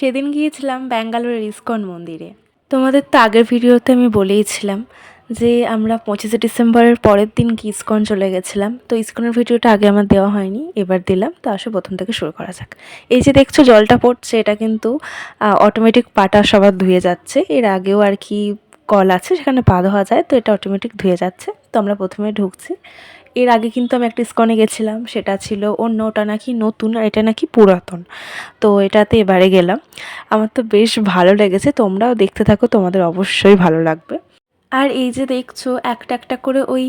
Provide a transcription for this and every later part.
সেদিন গিয়েছিলাম ব্যাঙ্গালোরের ইসকন মন্দিরে। তোমাদের তো আগের ভিডিওতে আমি বলেইছিলাম যে আমরা 25শে ডিসেম্বরের পরের দিন ইসকন চলে গেছিলাম। তো ইসকনের ভিডিওটা আগে আমার দেওয়া হয়নি, এবার দিলাম। তো আসো প্রথম থেকে শুরু করা যাক। এই যে দেখছো জলটা পড়ছে, এটা কিন্তু অটোমেটিক পাটা সবার ধুয়ে যাচ্ছে। এর আগেও আর কি কল আছে, সেখানে পা ধোয়া যায়, তো এটা অটোমেটিক ধুয়ে যাচ্ছে। তো আমরা প্রথমে ঢুকছি। এর আগে কিন্তু আমি একটা ইসকনে গেছিলাম, সেটা ছিল অন্য, ওটা নাকি নতুন আর এটা নাকি পুরাতন। তো এটাতে এবারে গেলাম। আমার তো বেশ ভালো লেগেছে, তোমরাও দেখতে থাকো, তোমাদের অবশ্যই ভালো লাগবে। আর এই যে দেখছো একটা একটা করে ওই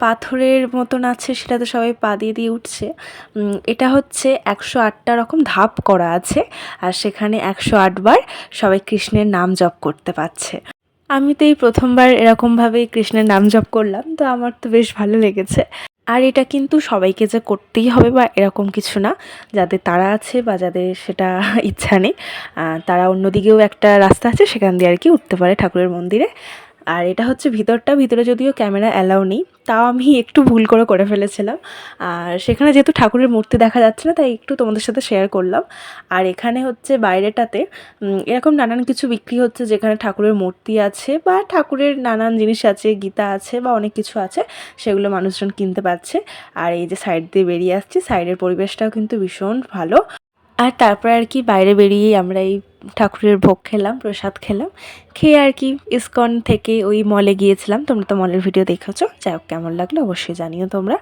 পাথরের মতন আছে, সেটাতে সবাই পা দিয়ে দিয়ে উঠছে। এটা হচ্ছে 108টা রকম ধাপ করা আছে, আর সেখানে 108 বার সবাই কৃষ্ণের নাম জপ করতে পারছে। আমি তো এই প্রথমবার এরকমভাবে কৃষ্ণের নাম জপ করলাম, তো আমার তো বেশ ভালো লেগেছে। আর এটা কিন্তু সবাইকে যে করতেই হবে বা এরকম কিছু না, যাদের তাড়া আছে বা যাদের সেটা ইচ্ছা নেই, তারা অন্যদিকেও একটা রাস্তা আছে, সেখান দিয়ে আর কি উঠতে পারে ঠাকুরের মন্দিরে। আর এটা হচ্ছে ভিতরটা, ভিতরে যদিও ক্যামেরা অ্যালাউ নেই, তাও আমি একটু ভুল করে ফেলেছিলাম। আর সেখানে যেহেতু ঠাকুরের মূর্তি দেখা যাচ্ছে না, তাই একটু তোমাদের সাথে শেয়ার করলাম। আর এখানে হচ্ছে বাইরেটাতে এরকম নানান কিছু বিক্রি হচ্ছে, যেখানে ঠাকুরের মূর্তি আছে বা ঠাকুরের নানান জিনিস আছে, গীতা আছে বা অনেক কিছু আছে, সেগুলো মানুষজন কিনতে পারছে। আর এই যে সাইড দিয়ে বেরিয়ে আসছি, সাইডের পরিবেশটাও কিন্তু ভীষণ ভালো। আর তারপরে আর কি বাইরে বেরিয়েই আমরা এই ঠাকুরের ভোগ খেলাম, প্রসাদ খেলাম। খেয়ে আর কি ইসকন থেকে ওই মলে গিয়েছিলাম। তোমরা তো মলের ভিডিও দেখেছো, যাই হোক কেমন লাগলো অবশ্যই জানিও তোমরা।